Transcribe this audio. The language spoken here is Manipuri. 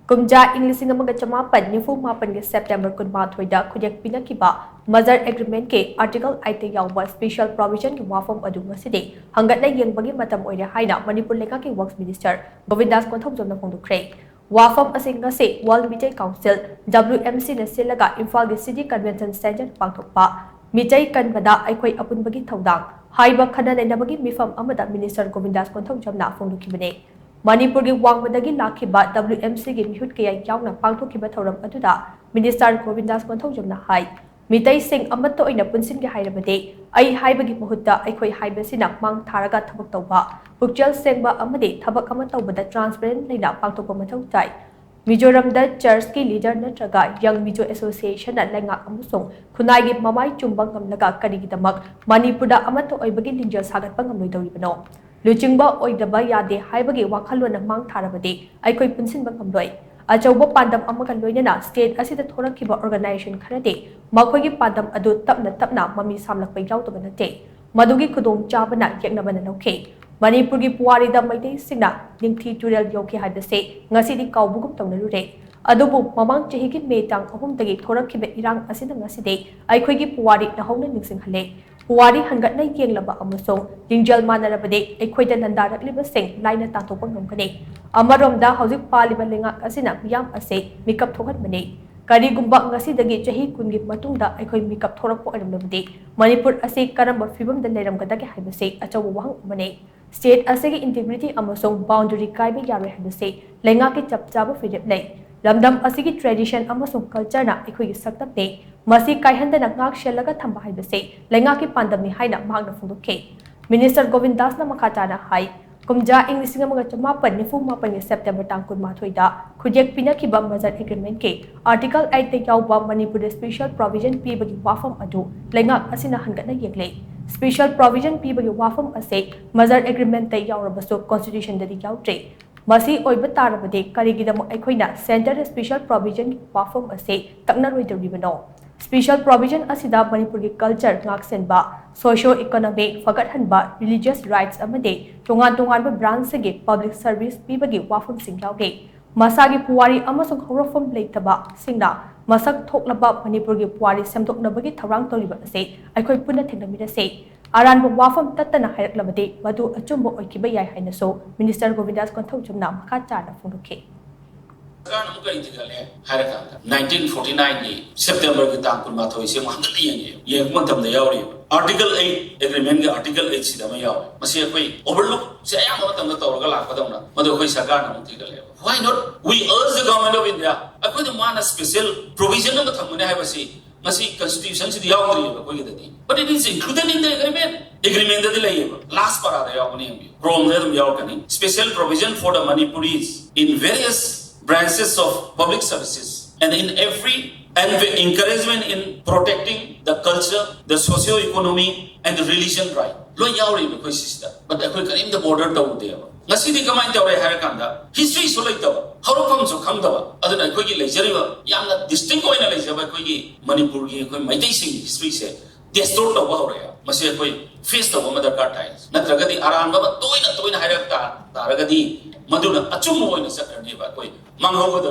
Kumja English Chamapan, Nifu Mapan September Kunmathoida, Kuyak Pinakiba, Mother Agreement K, Article 8 Yawa Special Provision Wafam Aduma City, Hangata Yang Bagi Matam Oida Haida, Manipur Lekaki Works Minister, Govindas Kontom Zona Fondu Craig. Wafam Asingase, World Media Council, WMC Nasilaga, Infal City Convention Center Pangtopa, Mijay Kanbada, Aikoi Apun Bagi Taudang, Haiba Kana Nabagi Mifam Amada Minister Govindas Kontom Jamna Fondu Kibane. Manipur की वांगबदगी लाखिबा WMC की मिहुत के यावना पांगथोखिबा थौरम अदुदा मिनिस्टर गोविंदास कोंथौजमना हाई मितै सिंह अमत ओइना पुनसिन के हाइरबदे आई हाइबगी मुहुत्ता अखोइ हाइबसिना मांग थारगा थबक तौबा पुक्चल सेंगबा अमदे थबक अम तौबदा ट्रांसपेरेंट लेना पांगथोकपा मथौ ताई मिजोरम द चर्च की लीडर नत्रगा यंग मिजो एसोसिएशन लेंगा अमसों खुनाई की ममाई चुंबंग गमलगा करिगिदमक मणिपुरदा अमत ओइबगी लिंजल सागतपा गमलोइदौरिबनो लुचिंगबा ओइदबा यादे हाइबगी वाखलोना मांग थारबदे अखोइ पुनसिनबा गमलोइ अचौबा पांडम अमगा लोइनना स्टेट असिदा थोरखिबा ऑर्गेनाइजेशन खरदे मखोइगी पांडम अदु तपना तपना ममी सामलकपा याउतबा नते मदुगी खुदोंग चाबना यeknabana लौखे मणिपुर की पुवारीदा मैतै सिंगना निंगथि टुरेल योखे हाइबसे ngasiदी काउबुगुम तौनरुरे अदुबु ममांग चहिगी मे तांग अहुमदगी थोरखिबा इरांग असिदा ngasiदे अखोइगी पुवारी नहौना निंगसिंगहले पुवारी हंगटना येंगलबा अमसों लिंजल मानरबदे अखोइदा नंदारकलिबसिंग लाइना तांथोकपा ngमगने अमरोमदा हौजिक पालिबा लेंगाक असिना मियाम असे मिकअप थोहनबने करीगुंबा ngasiदगी चहि कुनगी मतुंगदा अखोइ मिकअप थोरकपा अरमलबदे मणिपुर असे करंबा फिबमदा लेरमगदगे हाइबसे अचौबा वहंग अमने स्टेट असेगी इंटीग्रिटी अमसों बाउंड्री कायबा यारे हाइबसे लेंगाके चपचाबा फिरेप नै लमदम असिगी ट्रेडिशन अमसों कल्चरना अखोइगी सक्तपने मसी कायहंदना ngak shelaga thamba haibase लेंगाके पांडमनि हाइना मांगना फोंदोखे मिनिस्टर गोविंदासना मखाताना हाई कुमजा इंग 1954 सेप्टेम्बर तांग 18 दा खुजेक पिनखिबा मजर एग्रीमेंट के आर्टिकल 8 ते यावबा मणिपुर स्पेशल प्रोविजन पीबगी वाफम अदु लेंगाक असिना हंगना येंगले स्पेशल प्रोविजन पीबगी वाफम असे मजर एग्रीमेंट ते यावरबसो कॉन्स्टिट्यूशन ददि यावत्रे मसी ओइबा तारबदे करिगिदम अखोइना सेंटर स्पेशल प्रोविजन वाफम असे तकनरोइदरिबनो स्पेशल प्रोविजन असिदा मणिपुर की कल्चर ngaksenba सोशो इकोनॉमिक फगतहनबा रिलीजियस राइट्स अमदे तोंगान तोंगानबा ब्रांच से पब्लिक सर्विस पीबगी वाफम सिंगावगे मसागी पुवारी अमसुंग हौरफम लेतबा सिंगना मसक थोकलबा मणिपुर की पुवारी सेमदोकनबगी थौरांग तौरिबा असे अखोइ पुन्ना थेंगमिरसे अरानबा वाफम तत्तना हायरकलबदे मदु अचुंबा ओइकिबा याय हाइनसो मिनिस्टर गोविंदास कोंथौजमना मखा चाना फोंदोखे 1949 ni September ki tang kun ma thoi se ma ngal ye matam da yaw ri article 8 agreement ga article 8 si da ma yaw masi koi overlook se ya ma tam da tor ga la ka da na ma do koi sarkar na muti ga le why not we urge the government of India akoi the man a special provision na tham ne hai basi masi constitution si yaw ri koi ga di but it is included in the agreement da le last para da yaw ni from there yaw kani special provision for the Manipuris in various branches of public services and in every and encouragement in protecting the culture, the socio-economy and the religion right. Lo yauri be koi sister, but I koi karim the border tau de ba. Ngasi di kamai tau re har kanda history so lai tau. Harokam so kham da ba. Aduna koi ki leisure ba. Yamna distinct koi na leisure ba koi ki Manipur ki koi Maitai Singh history se distort tau ba ho re. Masi koi face tau ma darkar times. Natragadi aran ba toina har ta taragadi maduna achum mo ina sakar ne ba koi mangho ga da